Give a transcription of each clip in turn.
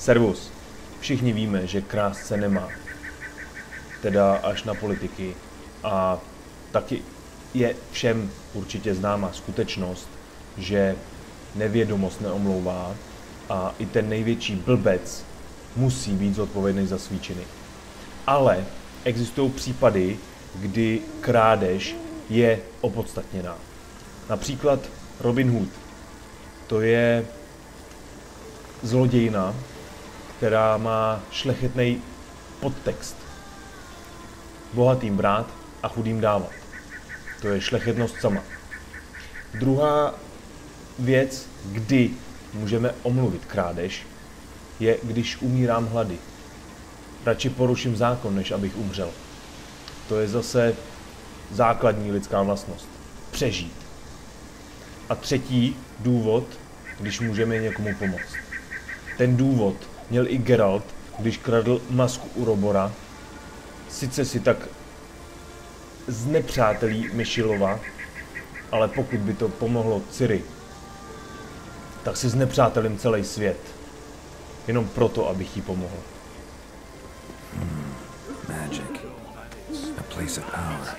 Servus. Všichni víme, že krást se nemá. Teda až na politiky. A taky je všem určitě známá skutečnost, že nevědomost neomlouvá a i ten největší blbec musí být zodpovědný za svý činy. Ale existují případy, kdy krádež je opodstatněná. Například Robin Hood. To je zlodějina, která má šlechetný podtext. Bohatým brát a chudým dávat. To je šlechetnost sama. Druhá věc, kdy můžeme omluvit krádež, je, když umírám hlady. Radši poruším zákon, než abych umřel. To je zase základní lidská vlastnost. Přežít. A třetí důvod, když můžeme někomu pomoct. Ten důvod měl i Geralt, když kradl masku u Robora. Sice si tak znepřátelí Myšilova, ale pokud by to pomohlo Ciri, tak si znepřátelím celý svět. Jenom proto, abych jí pomohl. Magic. A place of power.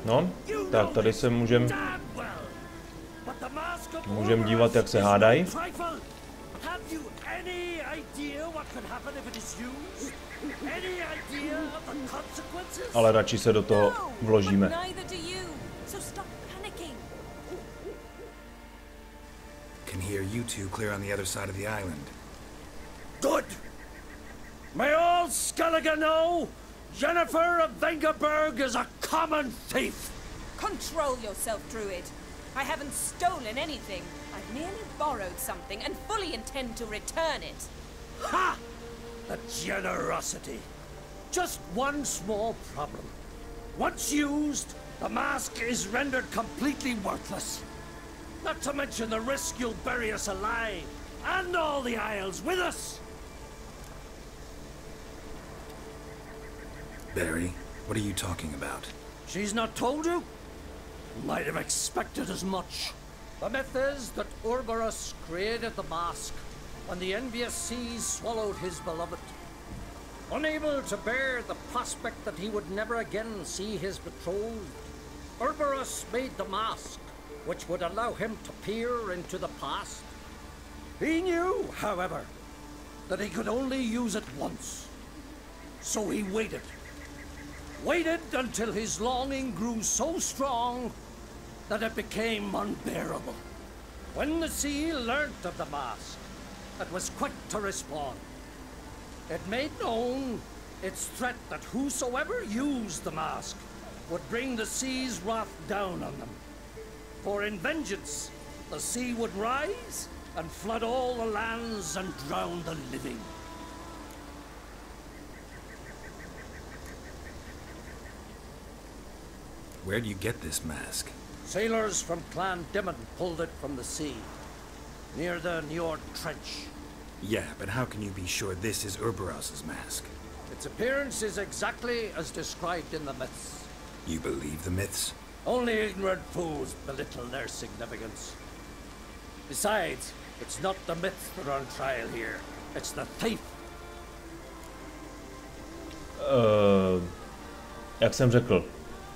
No, tak tady se můžem dívat, jak se hádají. Ale radši se do toho vložíme. Can hear you two clear on the other side of the island. Good! May all Skellige know Jennifer of Vengerberg is a common thief! Control yourself, Druid. I haven't stolen anything. I've merely borrowed something and fully intend to return it. Ha! The generosity. Just one small problem. Once used, the mask is rendered completely worthless. Not to mention the risk you'll bury us alive, and all the Isles with us! Barry, what are you talking about? She's not told you? Might have expected as much. The myth is that Ouroboros created the mask when the envious seas swallowed his beloved. Unable to bear the prospect that he would never again see his betrothed, Ouroboros made the mask, which would allow him to peer into the past. He knew, however, that he could only use it once. So he waited. Waited until his longing grew so strong that it became unbearable. When the sea learnt of the mask, it was quick to respond. It made known its threat that whosoever used the mask would bring the sea's wrath down on them. For in vengeance, the sea would rise and flood all the lands and drown the living. Where do you get this mask? Sailors from Clan Dimon pulled it from the sea, near the Njord Trench. Yeah, but how can you be sure this is Ouroboros' mask? Its appearance is exactly as described in the myths. You believe the myths? Only ignorant fools belittle their significance. Besides, it's not the myths that are on trial here. It's the thief. Jak jsem řekl,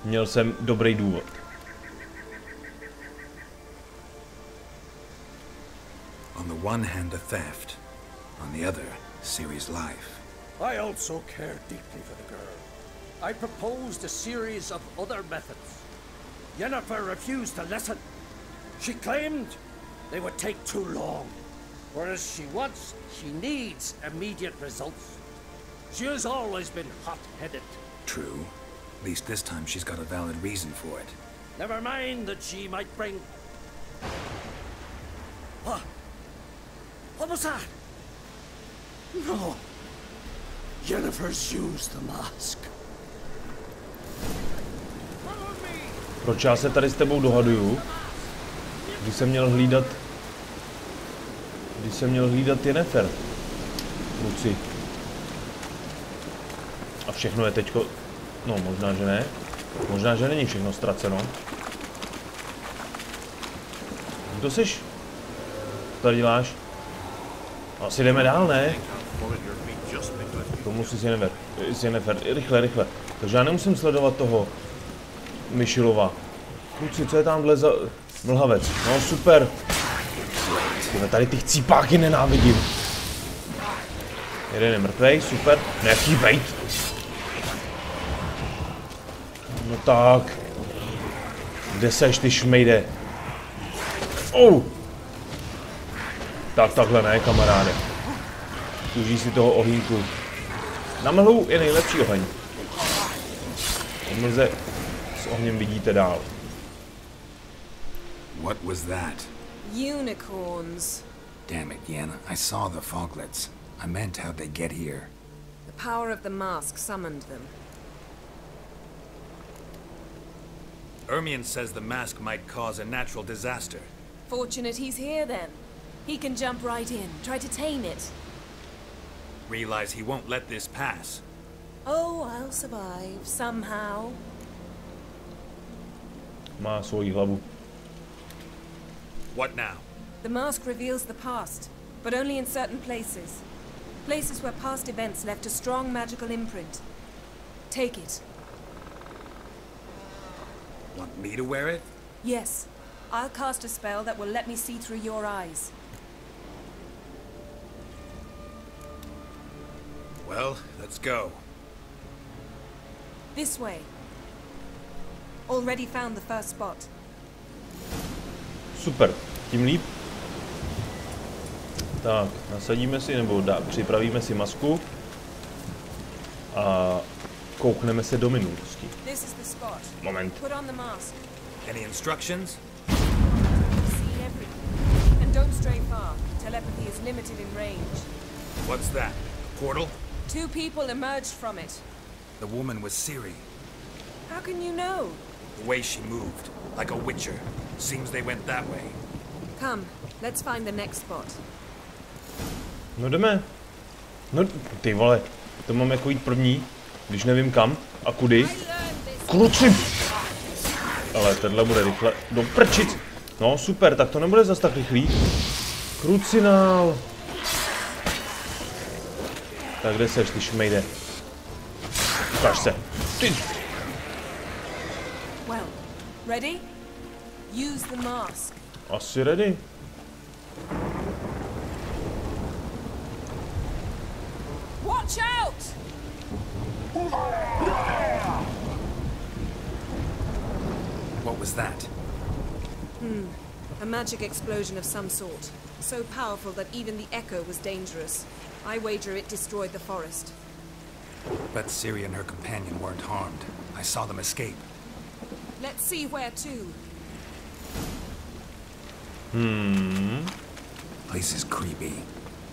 měl jsem dobrý důvod. On the one hand, a theft. On the other, Ciri's life. I also care deeply for the girl. I proposed a series of other methods. Yennefer refused to listen. She claimed they would take too long, whereas she needs immediate results. She has always been hot-headed. True. At least this time she's got a valid reason for it. Never mind that she might bring... What? What was that? No. Yennefer's used the mask. Proč já se tady s tebou dohaduju, když jsem měl hlídat Yennefer? Kluci. A všechno je teďko... No, možná, že ne. Možná, že není všechno ztraceno. Kdo seš? Co tady děláš? Asi jdeme dál, ne? Tomu si nefer. Rychle. Takže já nemusím sledovat toho Myšilova. Kluci, co je tamhle za mlhavec? No super. Tady ty chcípáky nenávidím. Jeden je mrtvej, super. Nechý bejt. No tak. Kde seš, ty šmejde? Tak takhle ne, kamaráde. Užij si toho ohýnku. Na mlhu je nejlepší oheň. V mlze s ohněm vidíte dál. What was that? Unicorns. Damn it, Yen. I saw the foglets. I meant how'd they get here. The power of the mask summoned them. Ermion says the mask might cause a natural disaster. Fortunate he's here then. He can jump right in, try to tame it. Realize he won't let this pass. Oh, I'll survive, somehow. Má svoji hlavu. What now? The mask reveals the past, but only in certain places. Places where past events left a strong magical imprint. Take it. Want me to wear it? Yes. I'll cast a spell that will let me see through your eyes. Well, let's go. This way. Already found the first spot. Super, tím líp. Tak, nasadíme si, nebo připravíme si masku. A koukneme se do minulosti. This is the spot. Moment. Put on the mask. Any instructions? See everything. And don't stray far. Telepathy is limited in range. What's that? A portal? 2 people emerged from it. The woman was Ciri. How can you know? The way she moved, like a witcher. Seems they went that way. Come, let's find the next spot. No jdeme. No ty vole, to mám jako jít první, když nevím kam a kudy. Kruci! Ale tenhle bude rychle do prčic. No super, tak to nebude zas tak rychlý. Krucinál. Tak kde seš, ty šmejde? Ukaž se. Ty. Well, ready? Use the mask. Asi ready. Watch out! What was that? A magic explosion of some sort. So powerful that even the echo was dangerous. I wager it destroyed the forest. Bet Ciri and her companion weren't harmed. I saw them escape. Let's see where to. Place is creepy.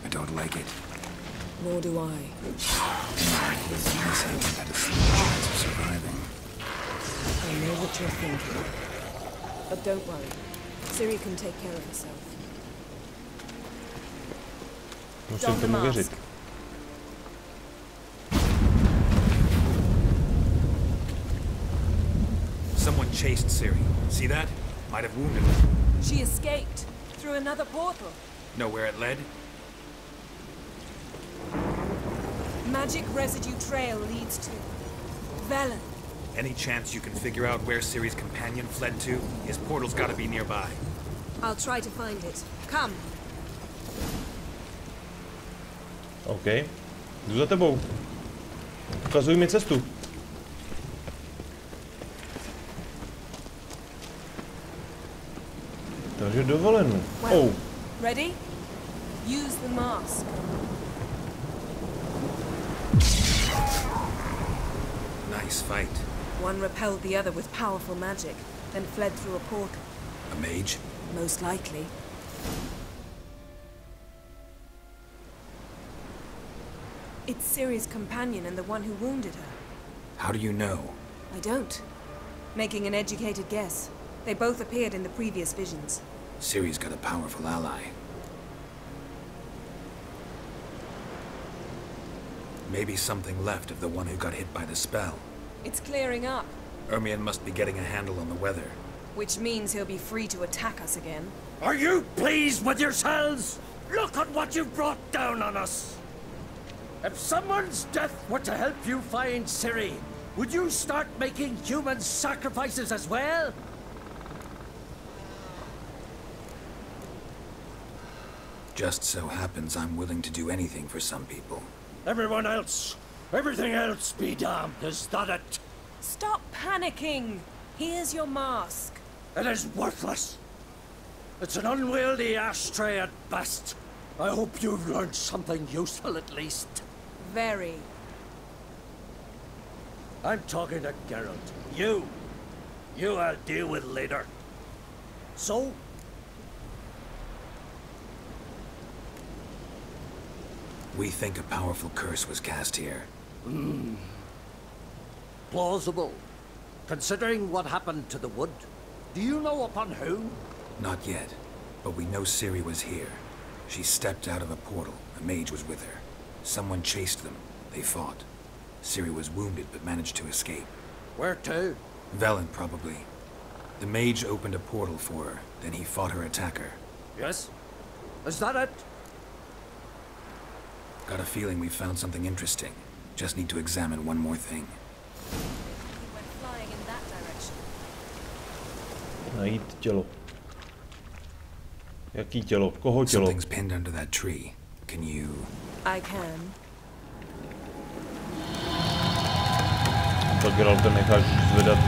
I don't like it. Nor do I. This haven had a slim chance of surviving. I know what you're thinking. But don't worry. Ciri can take care of herself. Musím tomu věřit. Someone chased Ciri. See that? Might have wounded her. She escaped through another portal. Know where it led? Magic residue trail leads to Velen. Any chance you can figure out where Ciri's companion fled to? His portal's gotta be nearby. I'll try to find it. Come. OK. Jdu za tebou. Ukazuj mi cestu. Takže dovolenu. Well, ready? Use the mask. Nice fight. One repelled the other with powerful magic, then fled through a portal. A mage? Most likely. It's Ciri's companion and the one who wounded her. How do you know? I don't. Making an educated guess. They both appeared in the previous visions. Ciri's got a powerful ally. Maybe something left of the one who got hit by the spell. It's clearing up. Ermion must be getting a handle on the weather. Which means he'll be free to attack us again. Are you pleased with yourselves? Look at what you've brought down on us. If someone's death were to help you find Ciri, would you start making human sacrifices as well? Just so happens I'm willing to do anything for some people. Everyone else, everything else be damned, is that it? Stop panicking! Here's your mask. It is worthless. It's an unwieldy ashtray at best. I hope you've learned something useful at least. Very. I'm talking to Geralt. You I'll deal with later. So? We think a powerful curse was cast here. Plausible. Considering what happened to the wood. Do you know upon whom? Not yet, but we know Ciri was here. She stepped out of a portal. A mage was with her. Someone chased them. They fought. Ciri was wounded but managed to escape. Where to? Velen, probably. The mage opened a portal for her, then he fought her attacker. Yes? Is that it? Got a feeling we found something interesting. Just need to examine one more thing. We went flying in that direction. Najít tělo. Jaký tělo? Koho tělo? Something's pinned under that tree. Can you... I can. Tak Geralta necháš zvedat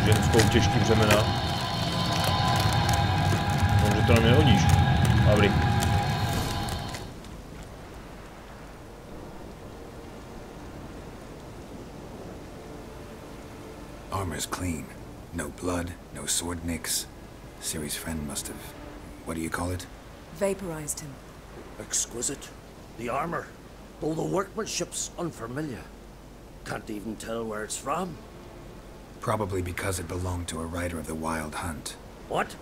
ženskou těžký břemena. Že to na mě hodíš. Dobrý. Armor's clean. No blood, no sword nicks. Ciri's friend must have... What do you call it? Vaporized him. Exquisite. The armor, though the workmanship's unfamiliar. Can't even tell where it's from. Probably because it belonged to a rider of the Wild Hunt. What?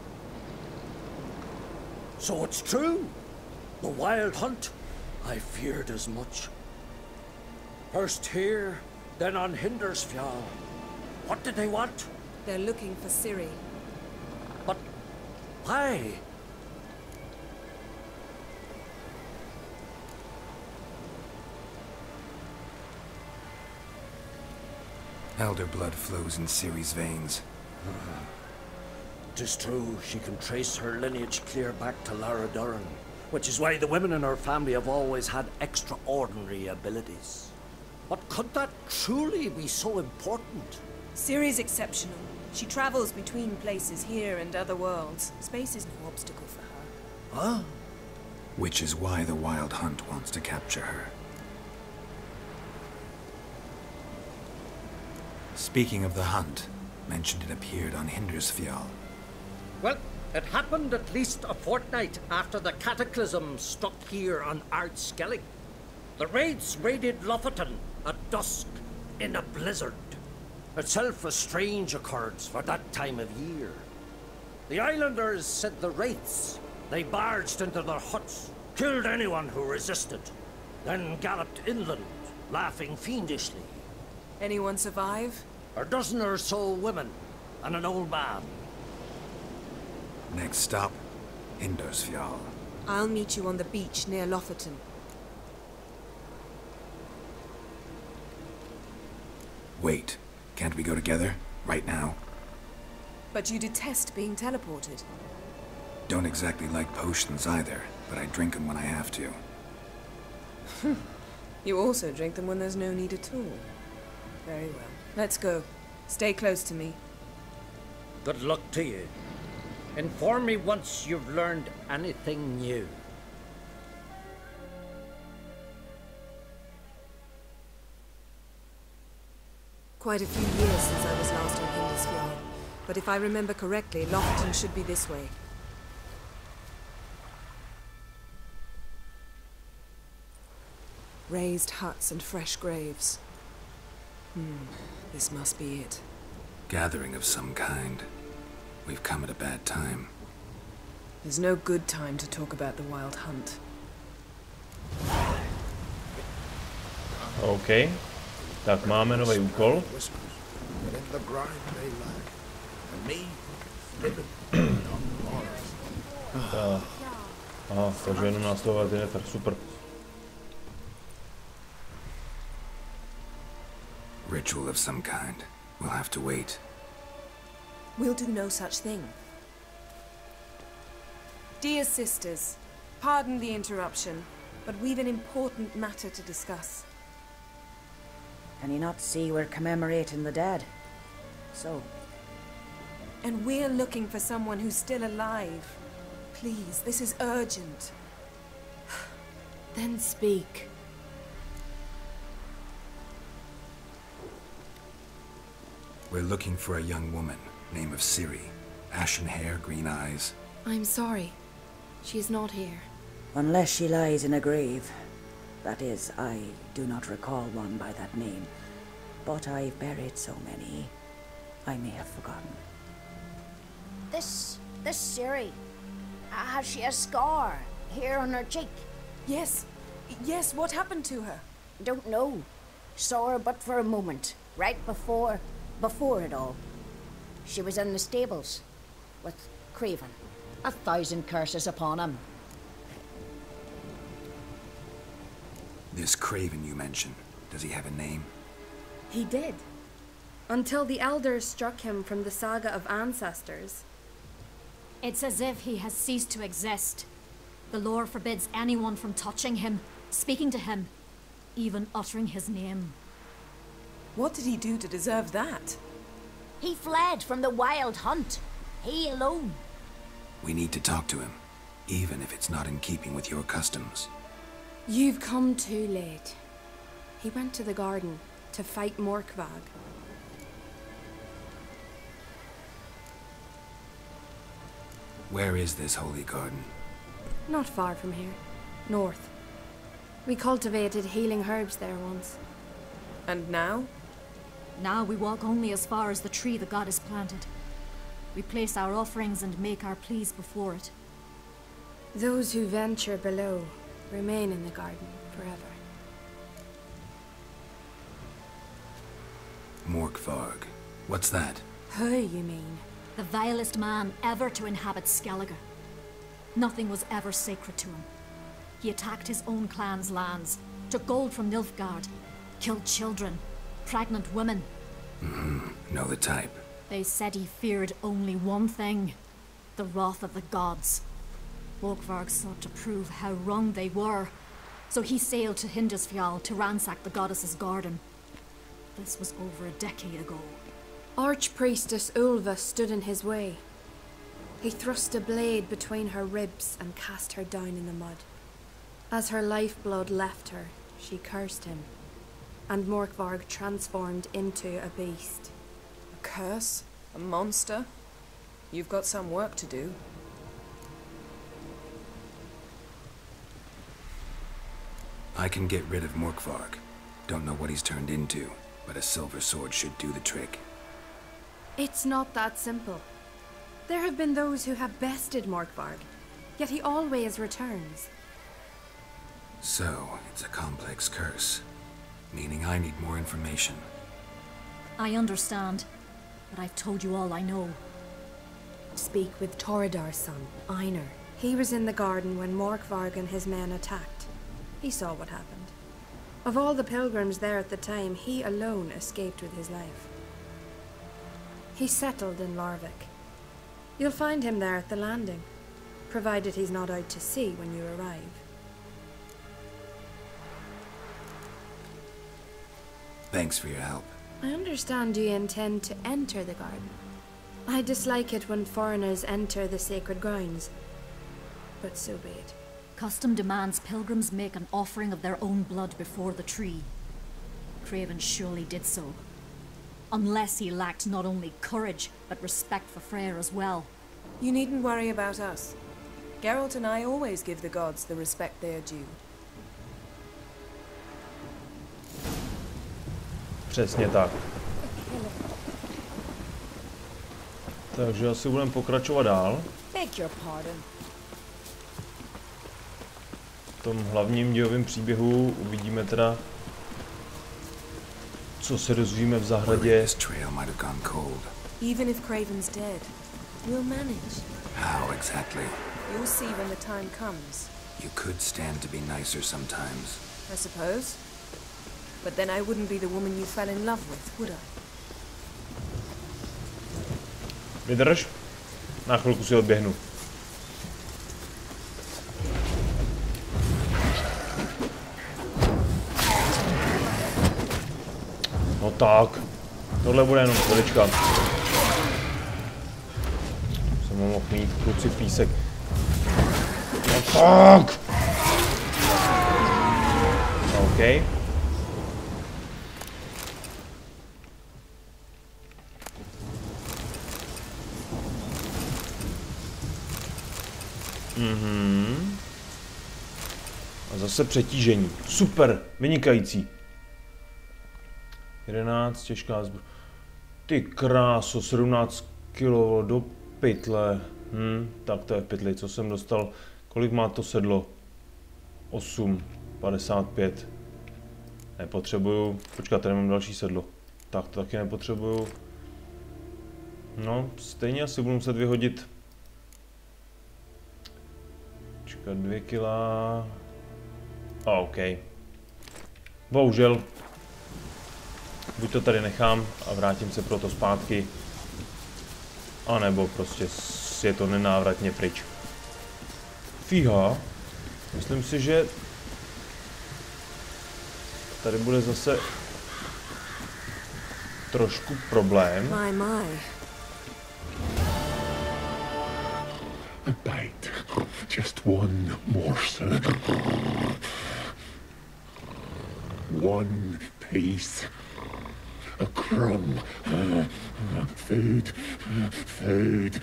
So it's true? The Wild Hunt? I feared as much. First here, then on Hindersfjall. What did they want? They're looking for Ciri. But why? Elder blood flows in Ciri's veins. Tis true, she can trace her lineage clear back to Lara Duran, which is why the women in her family have always had extraordinary abilities. But could that truly be so important? Ciri's exceptional. She travels between places here and other worlds. Space is no obstacle for her. Huh? Which is why the Wild Hunt wants to capture her. Speaking of the hunt, mentioned it appeared on Hindersfjall. Well, it happened at least a fortnight after the cataclysm struck here on Ardskellig. The raids raided Lofoten at dusk in a blizzard. Itself a strange occurrence for that time of year. The islanders said the wraiths. They barged into their huts, killed anyone who resisted, then galloped inland, laughing fiendishly. Anyone survive? A dozen or so women, and an old man. Next stop, Hindersfjall. I'll meet you on the beach near Lofoten. Wait, can't we go together? Right now? But you detest being teleported. Don't exactly like potions either, but I drink them when I have to. You also drink them when there's no need at all. Very well. Let's go. Stay close to me. Good luck to you. Inform me once you've learned anything new. Quite a few years since I was last on Hindersfjall, but if I remember correctly, Lofoten should be this way. Raised huts and fresh graves. This must be it. Gathering of some kind. We've come at a bad time. There's no good time to talk about the Wild Hunt. OK. Tak máme nový úkol. But in the grind they lie. And me, Aha, takže jenom nás toho je super. Ritual of some kind. We'll have to wait. We'll do no such thing. Dear sisters, pardon the interruption, but we've an important matter to discuss. Can you not see we're commemorating the dead? So? And we're looking for someone who's still alive. Please, this is urgent. Then speak. We're looking for a young woman, name of Ciri. Ashen hair, green eyes. I'm sorry. She is not here. Unless she lies in a grave. That is, I do not recall one by that name. But I've buried so many, I may have forgotten. This Ciri, has she a scar here on her cheek? Yes, what happened to her? Don't know. Saw her but for a moment, right before it all. She was in the stables with Craven. 1,000 curses upon him. This Craven you mentioned, does he have a name? He did. Until the elders struck him from the saga of ancestors. It's as if he has ceased to exist. The lore forbids anyone from touching him, speaking to him, even uttering his name. What did he do to deserve that? He fled from the wild hunt. He alone. We need to talk to him, even if it's not in keeping with your customs. You've come too late. He went to the garden to fight Morkvag. Where is this holy garden? Not far from here. North. We cultivated healing herbs there once. And now? Now we walk only as far as the tree the goddess planted. We place our offerings and make our pleas before it. Those who venture below remain in the garden forever. Morkvarg. What's that? Who, you mean? The vilest man ever to inhabit Skellige. Nothing was ever sacred to him. He attacked his own clan's lands, took gold from Nilfgaard, killed children, pregnant women. Know the type. They said he feared only one thing, the wrath of the gods. Morkvarg sought to prove how wrong they were, so he sailed to Hindisfjall to ransack the goddess's garden. This was over a decade ago. Archpriestess Ulva stood in his way. He thrust a blade between her ribs and cast her down in the mud. As her lifeblood left her, she cursed him, and Morkvarg transformed into a beast. A curse? A monster? You've got some work to do. I can get rid of Morkvarg. Don't know what he's turned into, but a silver sword should do the trick. It's not that simple. There have been those who have bested Morkvarg, yet he always returns. So, it's a complex curse, meaning I need more information. I understand, but I've told you all I know. Speak with Torridar's son, Einar. He was in the garden when Morkvarg and his men attacked. He saw what happened. Of all the pilgrims there at the time, he alone escaped with his life. He settled in Larvik. You'll find him there at the landing, provided he's not out to sea when you arrive. Thanks for your help. I understand you intend to enter the garden. I dislike it when foreigners enter the sacred grounds, but so be it. Custom demands pilgrims make an offering of their own blood before the tree. Craven surely did so. Unless he lacked not only courage, but respect for Freyr as well. You needn't worry about us. Geralt and I always give the gods the respect they are due. Přesně tak. Takže asi budeme pokračovat dál. Beg your pardon. V tom hlavním dějovém příběhu uvidíme teda, co se dozvíme v zahradě. Even if Craven's dead, We'll manage. How exactly? You'll see when the time comes. You could stand to be nicer sometimes. I suppose. But then I wouldn't be the woman you fell in love with, would I? Vydrž. Na chvilku si odběhnu. No tak. Tohle bude jenom chvilička. Jsem mohl mít kluci písek. No tak. OK. A zase přetížení. Super, vynikající. 11, těžká zbroj. Ty kráso, 17 kg do pytle. Tak to je v pytli, co jsem dostal. Kolik má to sedlo? 8, 55. Nepotřebuju. Počkat, tady mám další sedlo. Tak to taky nepotřebuju. No, stejně asi budu muset vyhodit. Počkat, 2 kila. OK. Bohužel. Buď to tady nechám a vrátím se proto zpátky. A nebo prostě je to nenávratně pryč. Fíha. Myslím si, že tady bude zase trošku problém. My. A bite. Just one morsel. One piece. A crumb. Food. Food.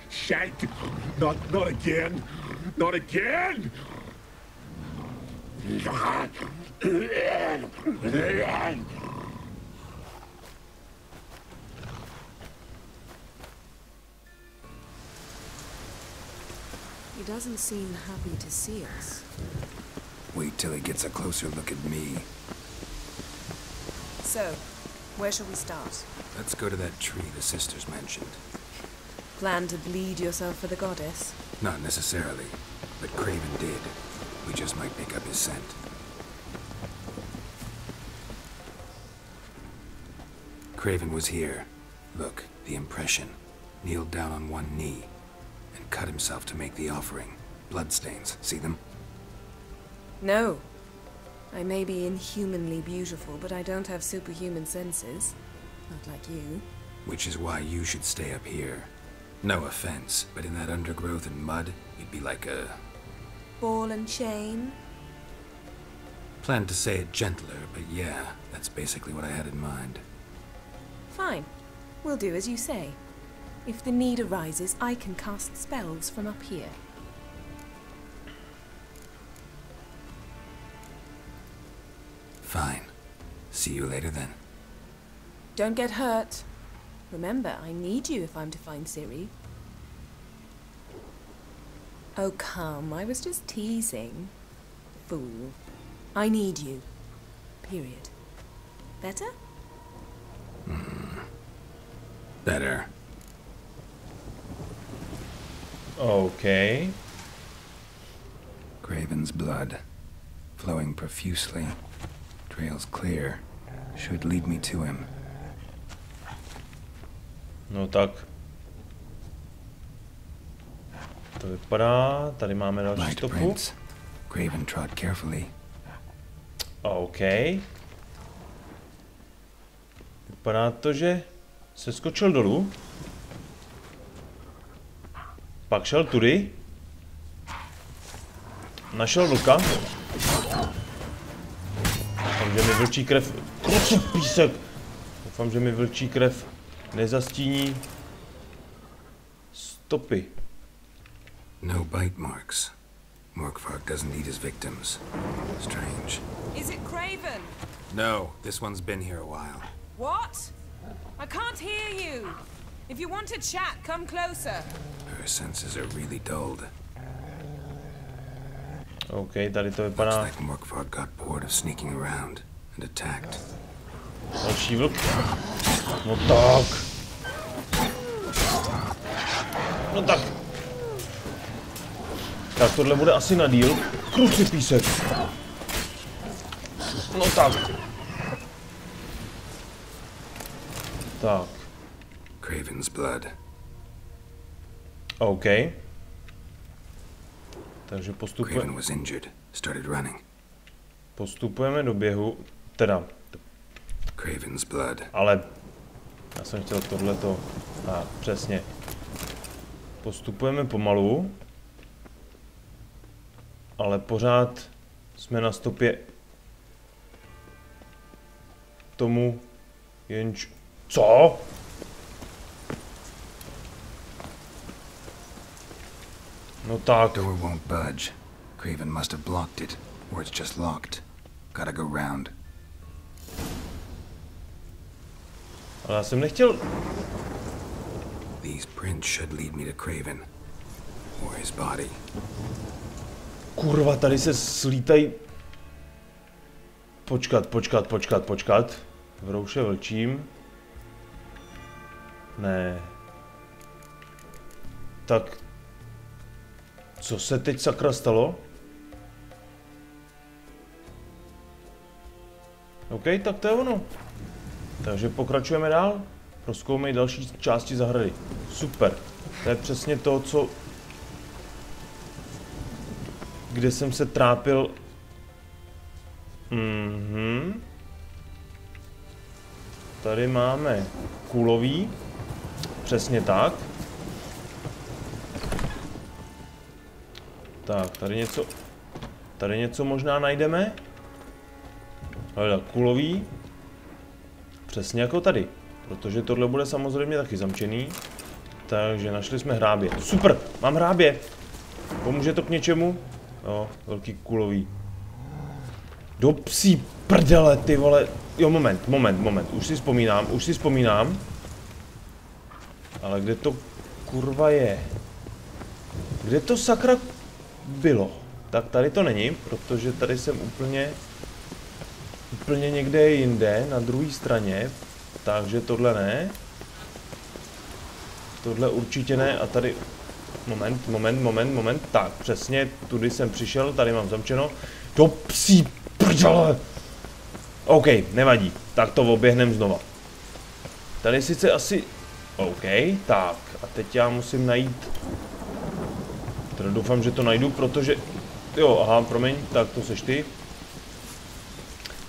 Shite. Not again. Not again. He doesn't seem happy to see us. Wait till he gets a closer look at me. So, where shall we start? Let's go to that tree the sisters mentioned. Plan to bleed yourself for the goddess? Not necessarily, but Craven did. We just might pick up his scent. Craven was here. Look, the impression. Kneeled down on one knee and cut himself to make the offering. Bloodstains, see them? No. I may be inhumanly beautiful, but I don't have superhuman senses. Not like you. Which is why you should stay up here. No offense, but in that undergrowth and mud, you'd be like a... Ball and chain? Planned to say it gentler, but yeah, that's basically what I had in mind. Fine. We'll do as you say. If the need arises, I can cast spells from up here. Fine. See you later then. Don't get hurt. Remember, I need you if I'm to find Ciri. Oh, come. I was just teasing. Fool. I need you. Period. Better? Better. OK. Craven's blood. Flowing profusely. Trails clear. Should lead me to him. No tak. To vypadá, tady máme další stopu. Craven trod carefully. OK. Vypadá to, že se skočil dolů. Pak šel tudy. Našel vlka. Doufám, že mi vlčí krev... Písek! Doufám, že mi vlčí krev nezastíní stopy. No bite marks. Morkvark doesn't eat his victims. Strange. Is it Craven? No, this one's been here a while. What? I can't hear you. If you want to chat, come closer. Her senses are really dulled. OK, tady to Looks vypadá... like Morkvark got bored of sneaking around and attacked. Další vlk. No tak. No tak. Tak tohle bude asi na díl. Krucipísek. No tak. Tak. Craven's blood. OK. Takže postupujeme. Craven was injured. Started running. Postupujeme do běhu. Teda. Craven's blood. Ale já jsem chtěl tohleto. Tak, přesně. Postupujeme pomalu. Ale pořád jsme na stopě tomu jenž... Co? No tak. Door won't budge. Craven must have blocked it, or it's just locked. Gotta go round. Ale já jsem nechtěl... These prints should lead me to Craven. Or his body. Kurva, tady se slítají... Počkat. V rouše vlčím. Ne. Tak... Co se teď sakra stalo? OK, tak to je ono. Takže pokračujeme dál. Prozkoumej další části zahrady. Super. To je přesně to, co... Kde jsem se trápil. Tady máme kulový. Přesně tak. Tak, tady něco možná najdeme. Hledat kulový. Přesně jako tady. Protože tohle bude samozřejmě taky zamčený. Takže našli jsme hrábě. Super, mám hrábě. Pomůže to k něčemu? Jo, velký kulový. Do psí prdele, ty vole. Jo, moment. Už si vzpomínám. Ale kde to kurva je? Kde to sakra bylo? Tak tady to není, protože tady jsem úplně někde jinde, na druhé straně. Takže tohle ne. Tohle určitě ne a tady... Moment. Tak, přesně, tudy jsem přišel, tady mám zamčeno. Do psí prdele! OK, nevadí, tak to oběhnem znova. Tady sice asi... OK, tak, a teď já musím najít... Teda doufám, že to najdu, protože... Jo, aha, promiň, tak to seš ty.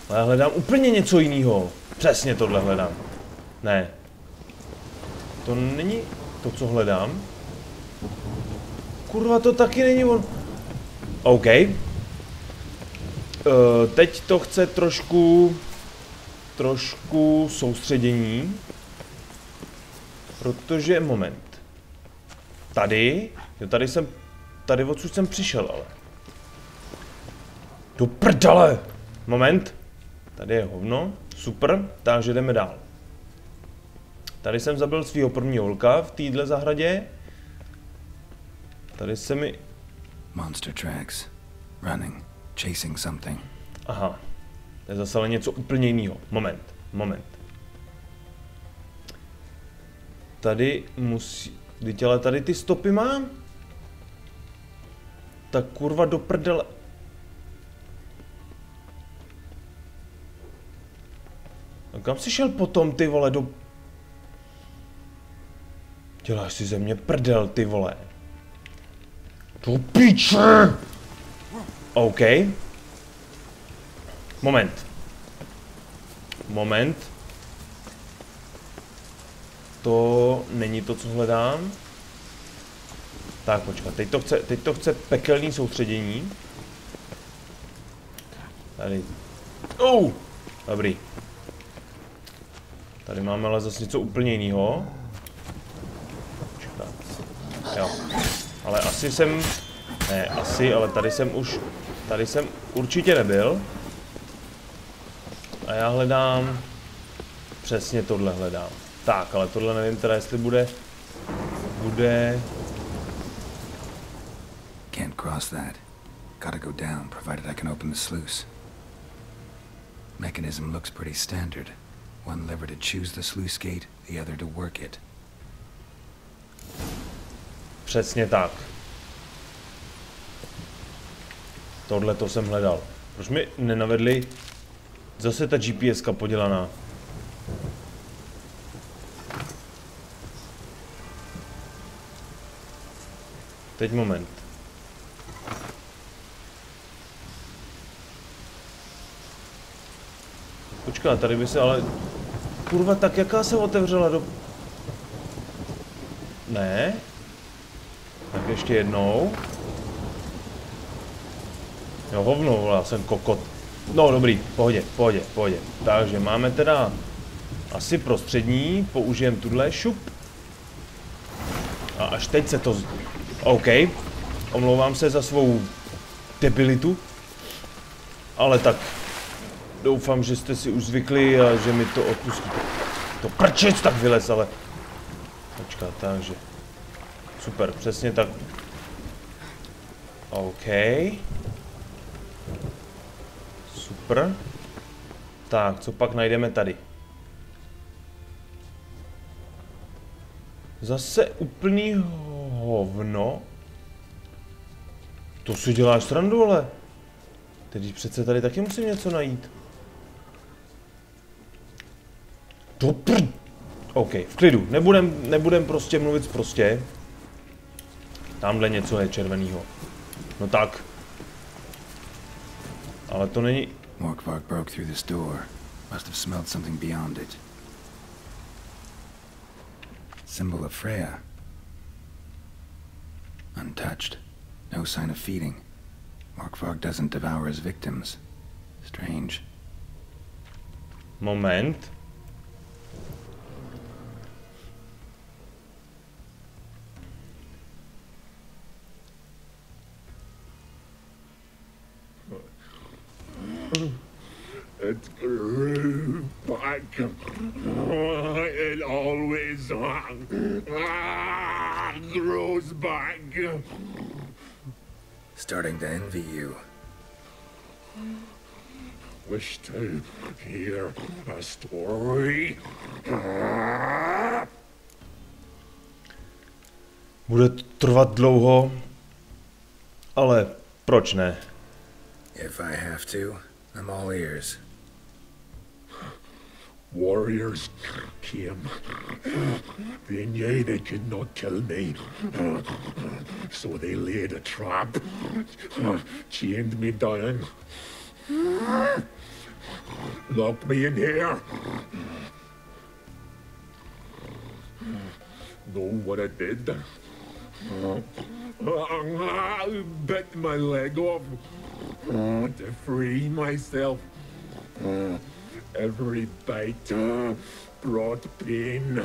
Ale já hledám úplně něco jiného. Přesně tohle hledám. Ne. To není to, co hledám. Kurva, to taky není on. OK. Teď to chce trošku soustředění. Protože, moment. Tady, jo, tady odsud jsem přišel, ale. Do prdele! Moment. Tady je hovno, super, takže jdeme dál. Tady jsem zabil svého prvního holka v téhle zahradě. Tady se mi... Monster tracks. Running. Chasing something. Aha. To je zase ale něco úplně jiného. Moment. Tady musí... Vždyť ale tady ty stopy mám? Tak kurva do prdele... A kam jsi šel potom, ty vole, do... Děláš si ze mě prdel, ty vole. Do píče! OK. Moment. To není to, co hledám. Tak, počkat, teď to chce pekelný soustředění. Tady. Dobrý. Tady máme ale zase něco úplně jiného. Jo. Ale asi jsem... Ne, asi, ale tady jsem určitě nebyl. A já hledám... Přesně tohle hledám. Tak, ale tohle nevím teda, jestli bude... Can't cross that. Gotta go down, provided I can open the sluice. Mechanism looks pretty standard. One lever to choose the sluice gate, the other to work it. Přesně tak. Tohle to jsem hledal. Proč mi nenavedli zase ta GPS-ka podělaná? Teď moment. Počká, tady by se ale... Kurva, tak jaká se otevřela do... Ne? Tak ještě jednou. Jo, hovno, já jsem kokot. No, dobrý, pohodě. Takže máme teda asi prostřední, použijem tuhle, šup. A až teď se to... OK, omlouvám se za svou debilitu. Ale tak, doufám, že jste si už zvykli a že mi to odpustíte. To prčec tak vylez, ale... Počká, takže... Super, přesně tak. OK. Super. Tak, co pak najdeme tady? Zase úplný hovno. To si děláš srandu, ale. Teď přece tady taky musím něco najít. OK, v klidu. Nebudem prostě mluvit prostě. Tamhle něco je červenýho. No tak. Ale to není... Morkvark broke through this door. Must have smelled something beyond it. Symbol of Freya. Untouched. No sign of feeding. Morkvark doesn't devour his victims. Strange. Moment. It grew back. It always grows back. Starting to envy you. Wish to hear a story? Bude trvat dlouho, ale proč ne? If I have to, I'm all ears. Warriors came. They knew they could not kill me, so they laid a trap, chained me down, locked me in here. Know what I did? Bit my leg off to free myself. Every bite brought pain,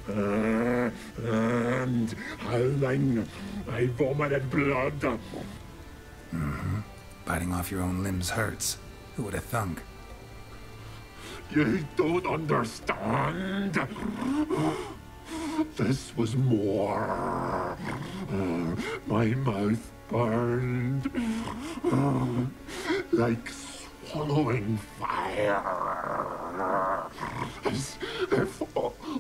and howling, I vomited blood. Mm-hmm. Biting off your own limbs hurts. Who would have thunk? You don't understand. This was more. My mouth burned like swallowing fire, as if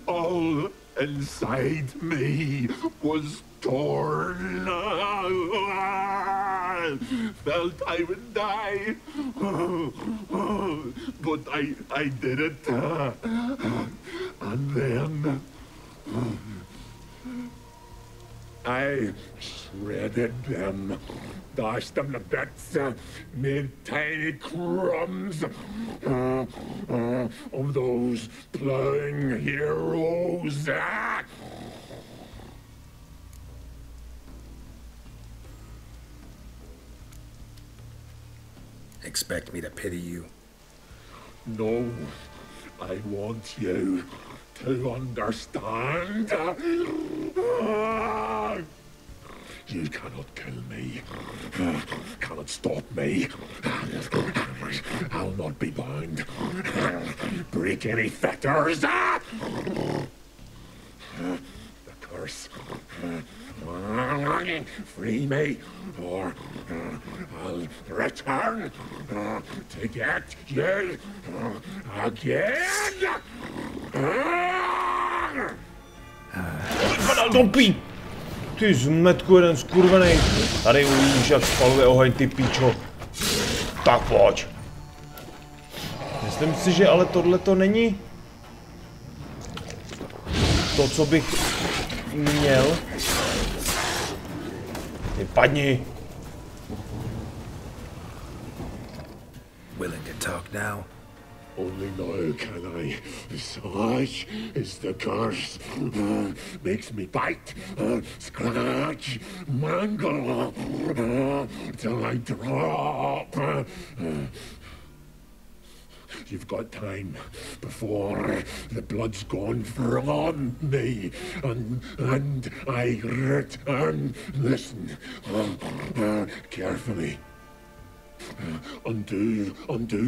all inside me was torn. Felt I would die, but I did it, and then I shredded them, dashed them to bits, made tiny crumbs of those plowing heroes. Expect me to pity you? No, I want you to understand. You cannot kill me, cannot stop me. I'll not be bound, break any fetters. The curse. Free me, or I'll return to get you again. Vypadal topí! Ty zmetku jeden skurvenej. Tady uvidíš, jak spaluje oheň, ty píčo. Tak pojď. Myslím si, že ale tohle to není to, co bych měl. Ty padni. Willing to talk now? Only now can I. Such is the curse. Makes me bite, scratch, mangle, till I drop. You've got time before the blood's gone from me, and I return. Listen carefully. Undo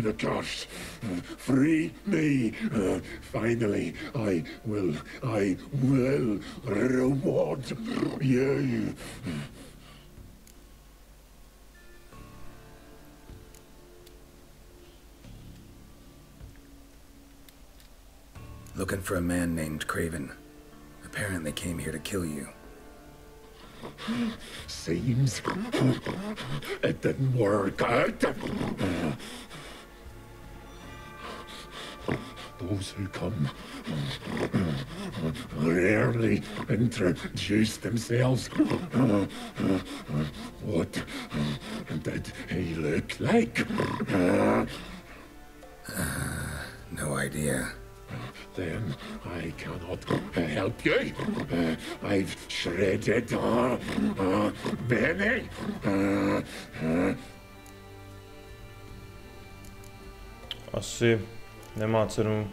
the curse. Free me. Finally, I will reward you. Looking for a man named Craven. Apparently came here to kill you. Seems it didn't work out. Those who come rarely introduce themselves. What did he look like? No idea. Then I cannot help you. I've shredded many. Asi nemá cenu.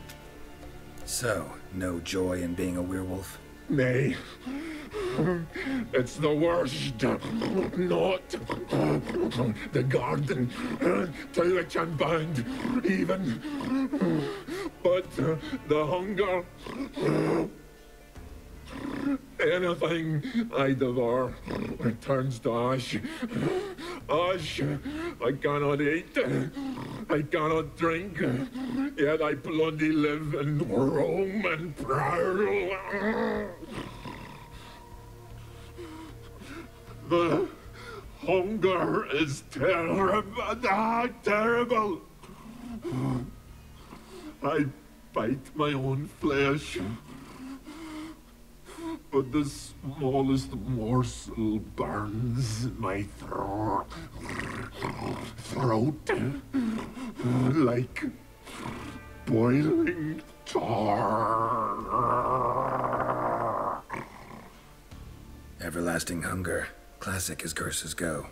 So, no joy in being a werewolf? Nay. It's the worst. Not the garden to which I'm bound, even. But the hunger. Anything I devour returns to ash. Ash. I cannot eat. I cannot drink. Yet I bloody live and roam and prowl. The hunger is terrible. Terrible. I bite my own flesh, but the smallest morsel burns my throat like boiling tar. Everlasting hunger. Classic as curses go.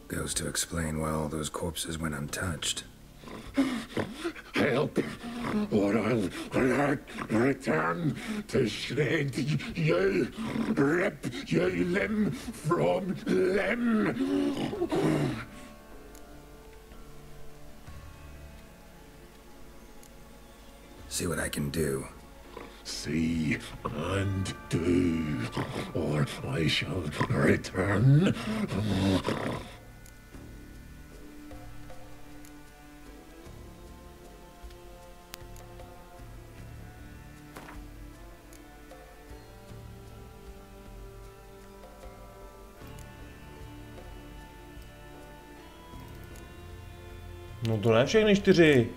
Goes to explain why all those corpses went untouched. Help, or I'll return to shred you, rip you limb from limb. See what I can do. See and do, or I shall return. No to ne všechny 4.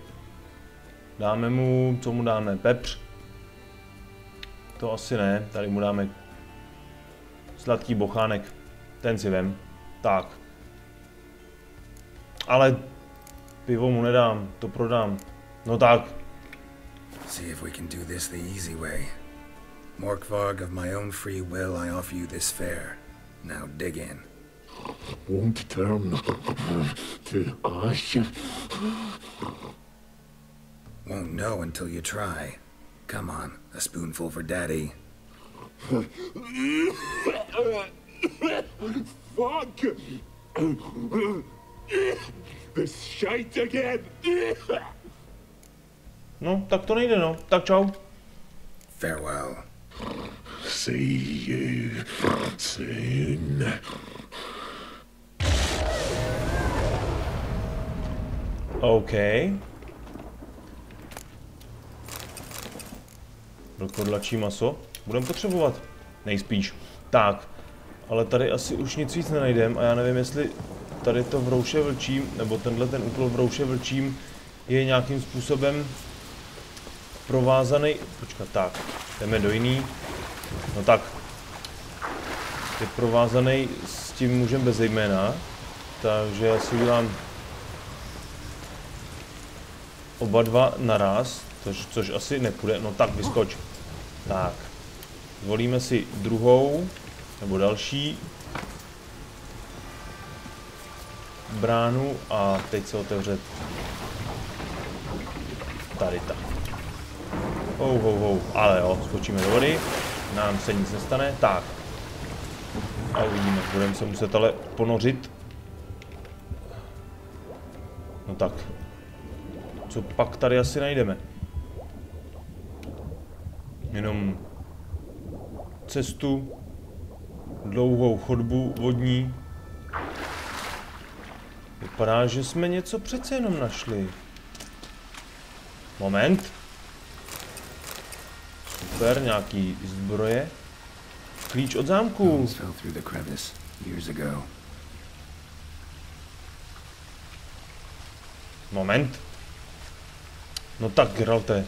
Dáme mu, co mu dáme? Pepř. To asi ne, tady mu dáme sladký bochánek. Ten si vem. Tak. Ale pivo mu nedám, to prodám. No tak. See if we can do this the easy way. Morkvarg, of my own free will, I offer you this fare. Now dig in. Won't turn to ash. Won't know until you try. Come on, a spoonful for Daddy. Fuck! This shite again! No, tak to nejde, no. Tak čau. Farewell. See you soon. OK. Vlkodlačí maso. Budeme potřebovat. Nejspíš. Tak. Ale tady asi už nic víc nenajdem a já nevím, jestli tady to v rouše vlčím, nebo tenhle ten úkol v rouše vlčím je nějakým způsobem provázaný. Počkat, tak. Jdeme do jiný. No tak. Je provázaný s tím mužem bez jména. Takže já si udělám oba dva naraz, což asi nepůjde. No tak, vyskoč. Tak. Zvolíme si druhou, nebo další bránu a teď se otevře tady ta. Ale jo, skočíme do vody, nám se nic nestane, tak. A uvidíme, budeme se muset ale ponořit. No tak. Co pak tady asi najdeme? Jenom cestu, dlouhou chodbu vodní. Vypadá, že jsme něco přece jenom našli. Moment. Super, nějaký zbroje. Klíč od zámku. Moment. No tak, Geralte.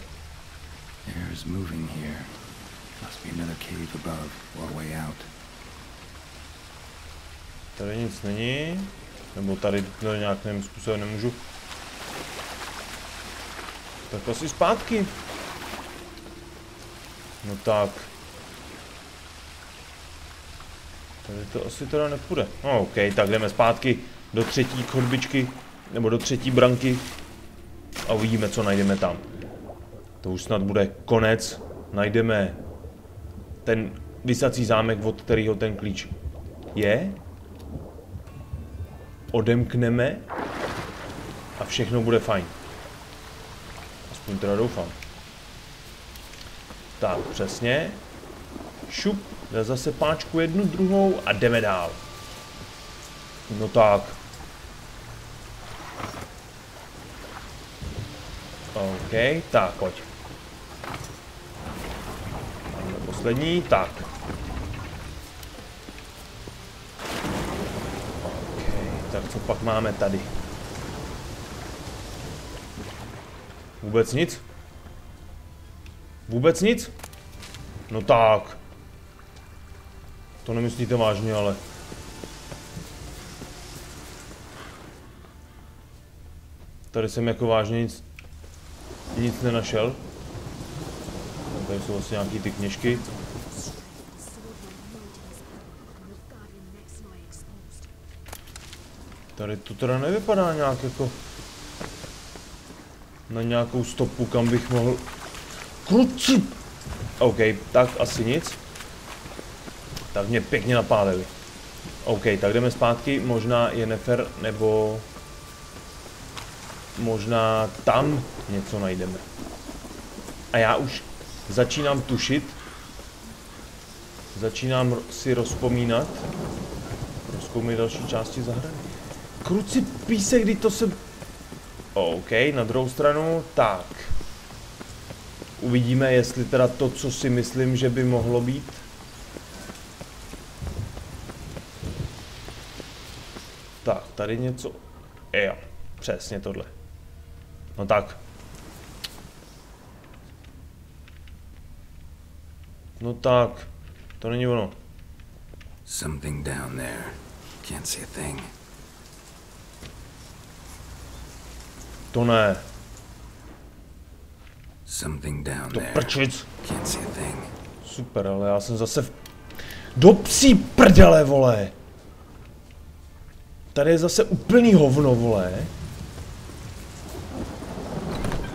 Tady nic není. Nebo tady to nějakým způsobem nemůžu. Tak asi zpátky. No tak. Tady to asi teda nepůjde. No, OK, tak jdeme zpátky do třetí chodbičky. Nebo do třetí branky. A uvidíme, co najdeme tam. To už snad bude konec. Najdeme ten visací zámek, od kterého ten klíč je. Odemkneme. A všechno bude fajn. Aspoň teda doufám. Tak, přesně. Šup. Dá zase páčku jednu, druhou a jdeme dál. No tak. OK, tak, pojď. Máme poslední, tak. OK, tak co pak máme tady? Vůbec nic? Vůbec nic? No tak. To nemyslíte vážně, ale... Tady jsem jako vážně nic nenašel. Tady jsou vlastně nějaký ty kněžky. Tady to teda nevypadá nějak jako... Na nějakou stopu, kam bych mohl... Kruci! OK, tak asi nic. Tak mě pěkně napálili. OK, tak jdeme zpátky. Možná je nefer, nebo... Možná tam něco najdeme. A já už začínám tušit. Začínám si rozpomínat. Rozkoumit další části zahrady. Kruci písek, kdy to se... OK, na druhou stranu, tak. Uvidíme, jestli teda to, co si myslím, že by mohlo být. Tak, tady něco... Jo, přesně tohle. No tak. No tak, to není ono. Something down there. Can't see a thing. To ne. Something down to there. Prčic. Can't see a thing. Super, ale já jsem zase do psí prdele, vole. Tady je zase úplný hovno, vole.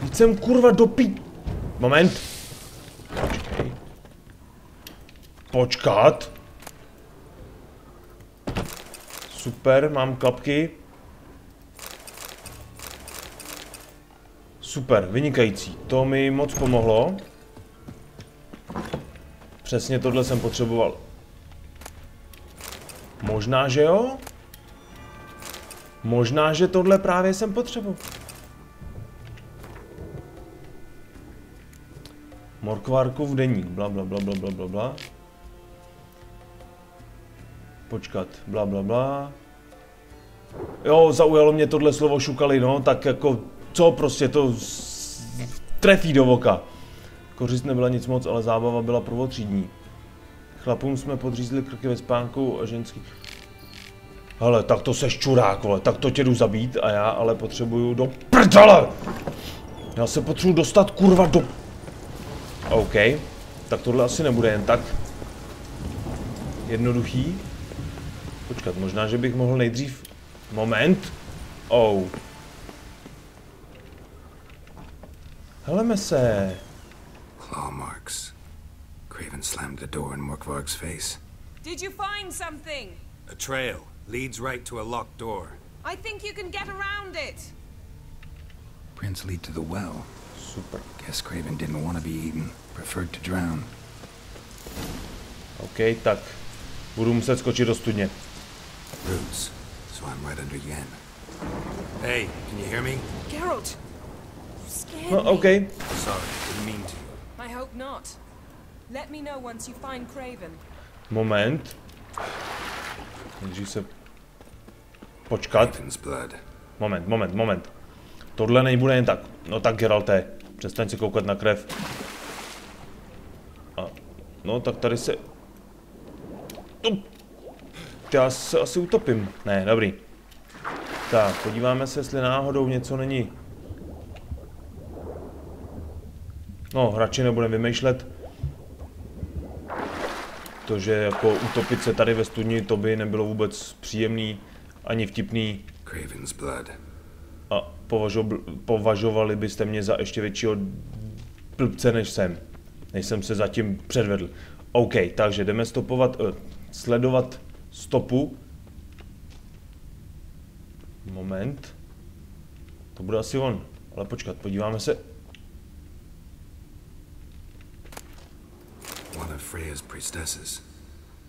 Teď jsem kurva dopít. Moment. Počkej. Počkat. Super, mám klapky. Super, vynikající. To mi moc pomohlo. Přesně tohle jsem potřeboval. Možná, že jo? Možná, že tohle právě jsem potřeboval. Morkvárkův deník, bla bla bla bla bla bla bla. Počkat, bla bla bla. Jo, zaujalo mě tohle slovo šukali, no, tak jako, co prostě to trefí do voka. Kořist nebyla nic moc, ale zábava byla prvotřídní. Chlapům jsme podřízli krky ve spánku a ženský... Hele, tak to seš čurák, vole, tak to tě jdu zabít a já ale potřebuju do prdele! Já se potřebuji dostat, kurva, do... OK, tak tohle asi nebude jen tak jednoduchý. Počkat, možná, že bych mohl nejdřív... Moment. Oh. Heleme se. Claw marks. Craven slammed the door in Morkvarg's face. Did you find something? A trail leads right to a locked door. I think you can get around it. Prints lead to the well. Super. Guess Craven didn't want to be eaten. Preferred to drown. OK, tak. Budu muset skočit do studně. Roots. So I'm right under Yen. Hey, can you hear me? Geralt! You scared No, me. OK. Sorry, didn't mean to. I hope not. Let me know once you find Craven. Moment. Nejdřív se... Počkat. Craven's blood. Moment. Tohle nebude jen tak. No tak, Geralte, přestaň se koukat na krev. A, no tak tady se... Já se asi utopím. Ne, dobrý. Tak, podíváme se, jestli náhodou něco není. No, radši nebudeme vymýšlet. To, že jako utopit se tady ve studni, to by nebylo vůbec příjemný, ani vtipný. Craven's blood. A považovali byste mě za ještě většího blbce, než jsem se zatím předvedl. OK, takže jdeme sledovat stopu. Moment. To bude asi on. Ale počkat, podíváme se. One of Freya's priestesses.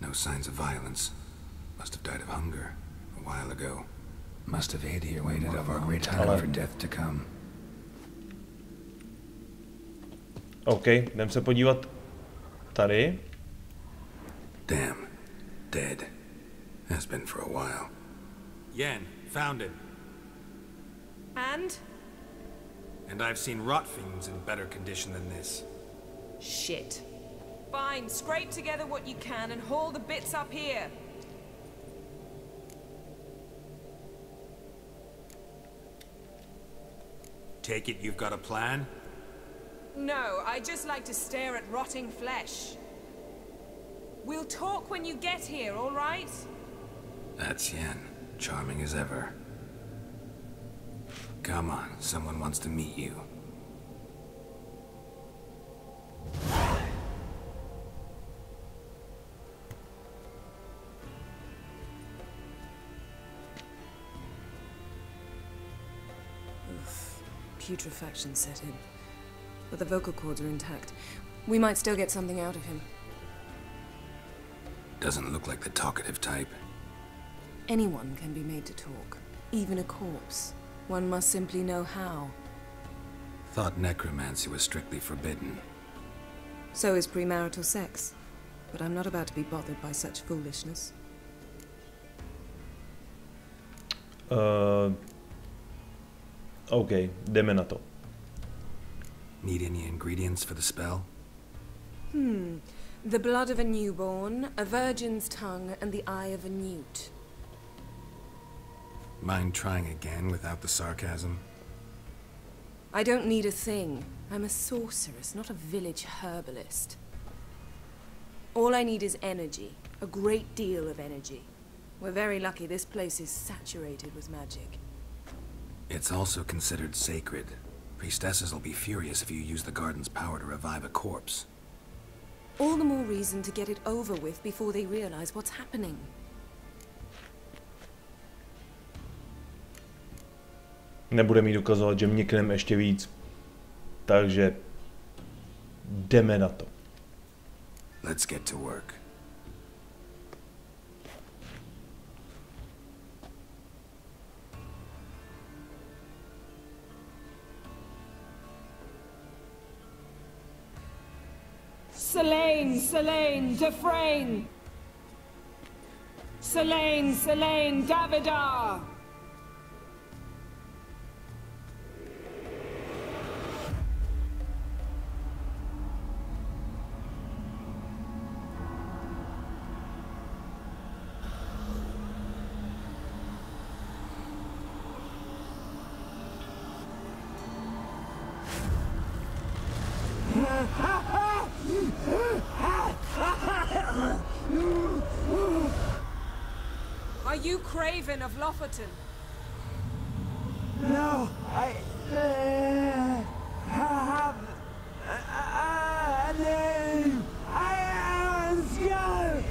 No signs of violence. Must have died of hunger a while ago. Must have ate here, waited of our great time for death to come. OK, jdem se podívat tady. Damn. Dead. Has been for a while. Yen, found him. And? And I've seen rot fiends in better condition than this. Shit. Fine, scrape together what you can and haul the bits up here. Take it you've got a plan? No, I just like to stare at rotting flesh. We'll talk when you get here, all right? That's Yen. Charming as ever. Come on, someone wants to meet you. Putrefaction set in. But the vocal cords are intact. We might still get something out of him. Doesn't look like the talkative type. Anyone can be made to talk. Even a corpse. One must simply know how. Thought necromancy was strictly forbidden. So is premarital sex. But I'm not about to be bothered by such foolishness. OK, jdeme na to. Need any ingredients for the spell? The blood of a newborn, a virgin's tongue, and the eye of a newt. Mind trying again without the sarcasm? I don't need a thing. I'm a sorceress, not a village herbalist. All I need is energy. A great deal of energy. We're very lucky this place is saturated with magic. It's also considered sacred. Priestesses will be furious if you use the garden's power to revive a corpse. All the more reason to get it over with before they realize what's happening. Nebude mi dokazovat, že mnikneme ještě víc. Takže jdeme na to. Let's get to work. Selene, Selene, Dufresne. Selene, Selene, Davidar. Are you Craven of Lofferton? No, I have a name. I am Skull.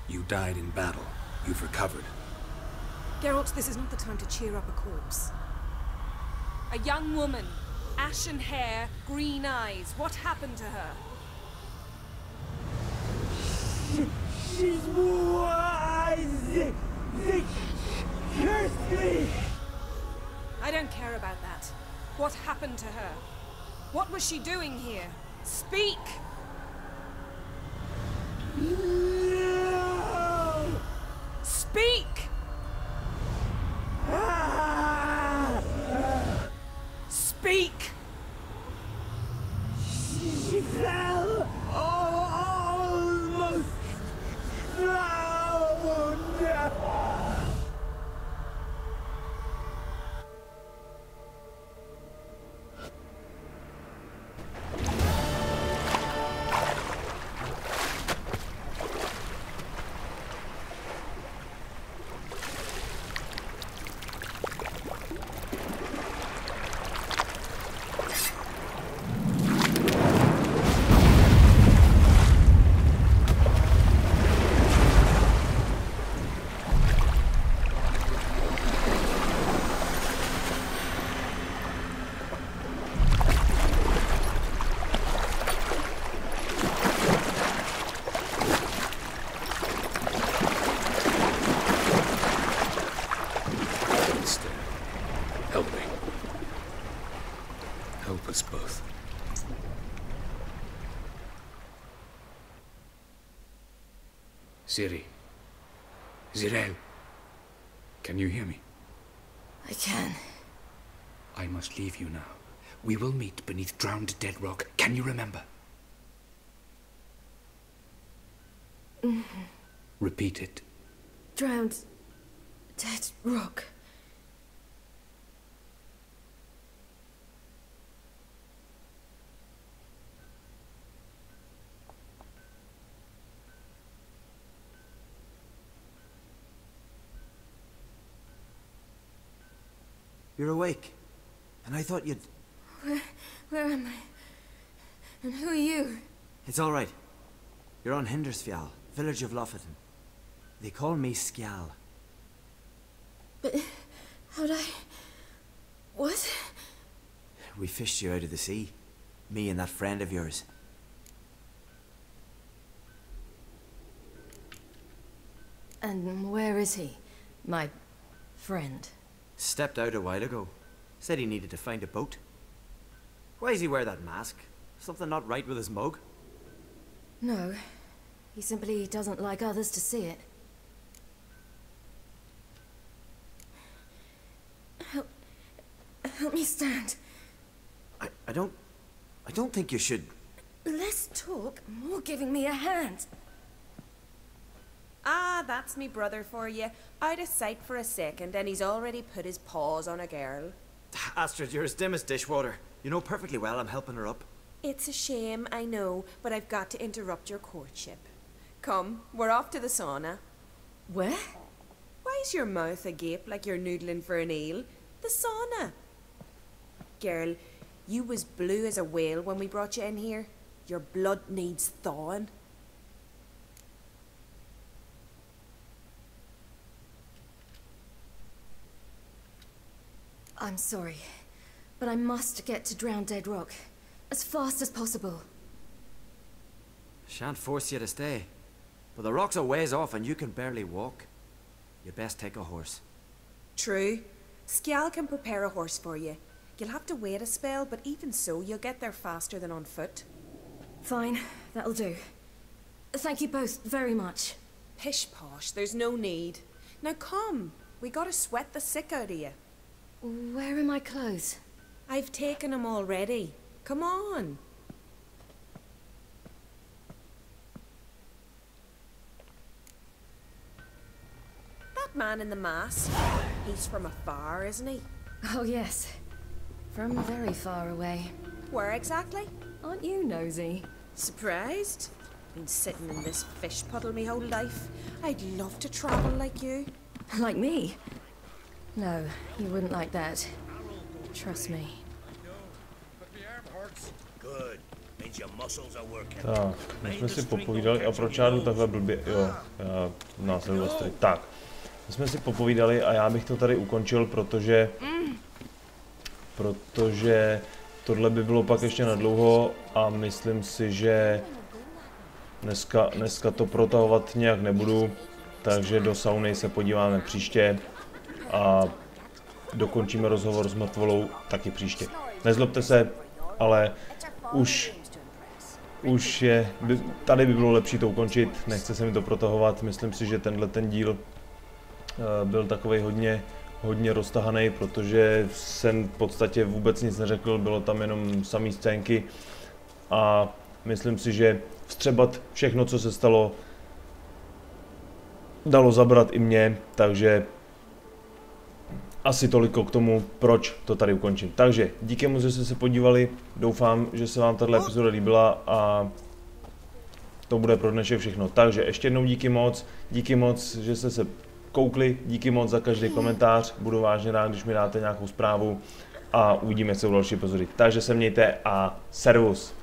You died in battle. You've recovered. Geralt, this is not the time to cheer up a corpse. A young woman, ashen hair, green eyes. What happened to her? She's wise. They cursed me. I don't care about that. What happened to her? What was she doing here? Speak! No! Speak! Speak! She fell almost drowned. Help us both. Ciri. Zirel. Can you hear me? I can. I must leave you now. We will meet beneath drowned dead rock. Can you remember? Mm-hmm. Repeat it. Drowned dead rock. You're awake. And I thought you'd... Where am I? And who are you? It's all right. You're on Hindersfjall, village of Lofferton. They call me Skjal. But how'd I... What? We fished you out of the sea. Me and that friend of yours. And where is he? My friend? Stepped out a while ago. Said he needed to find a boat. Why does he wear that mask? Something not right with his mug? No. He simply doesn't like others to see it. Help me stand. I don't think you should... Less talk, more giving me a hand. Ah, that's me brother for you. Out of sight for a second, and he's already put his paws on a girl. Astrid, you're as dim as dishwater. You know perfectly well I'm helping her up. It's a shame, I know, but I've got to interrupt your courtship. Come, we're off to the sauna. Where? Why's your mouth agape like you're noodling for an eel? The sauna. Girl, you was blue as a whale when we brought you in here. Your blood needs thawing. I'm sorry, but I must get to Drowned Dead Rock as fast as possible. Shan't force you to stay. But the rock's a ways off and you can barely walk. You best take a horse. True. Skjal can prepare a horse for you. You'll have to wait a spell, but even so, you'll get there faster than on foot. Fine, that'll do. Thank you both very much. Pish posh, there's no need. Now come, we gotta sweat the sick out of you. Where are my clothes? I've taken them already. Come on. That man in the mask, he's from afar, isn't he? Oh yes, from very far away. Where exactly? Aren't you nosy? Surprised? Been sitting in this fish puddle me whole life. I'd love to travel like you. Like me? No, you wouldn't like that. Trust me. Tak, my jsme si popovídali, a proč já jdu takhle blbě, jo, já následuji Letsplay. Tak, my jsme si popovídali a já bych to tady ukončil, protože tohle by bylo pak ještě nadlouho a myslím si, že dneska to protahovat nějak nebudu, takže do sauny se podíváme příště a dokončíme rozhovor s mrtvolou taky příště. Nezlobte se, ale už je, tady by bylo lepší to ukončit, nechce se mi to protahovat, myslím si, že ten díl byl takovej hodně roztahaný, protože jsem v podstatě vůbec nic neřekl, bylo tam jenom samý scénky a myslím si, že vstřebat všechno, co se stalo, dalo zabrat i mě, takže asi toliko k tomu, proč to tady ukončím. Takže díky moc, že jste se podívali, doufám, že se vám tato epizoda líbila a to bude pro dnešek všechno. Takže ještě jednou díky moc, že jste se koukli, díky moc za každý komentář, budu vážně rád, když mi dáte nějakou zprávu a uvidíme se u další epizody. Takže se mějte a servus.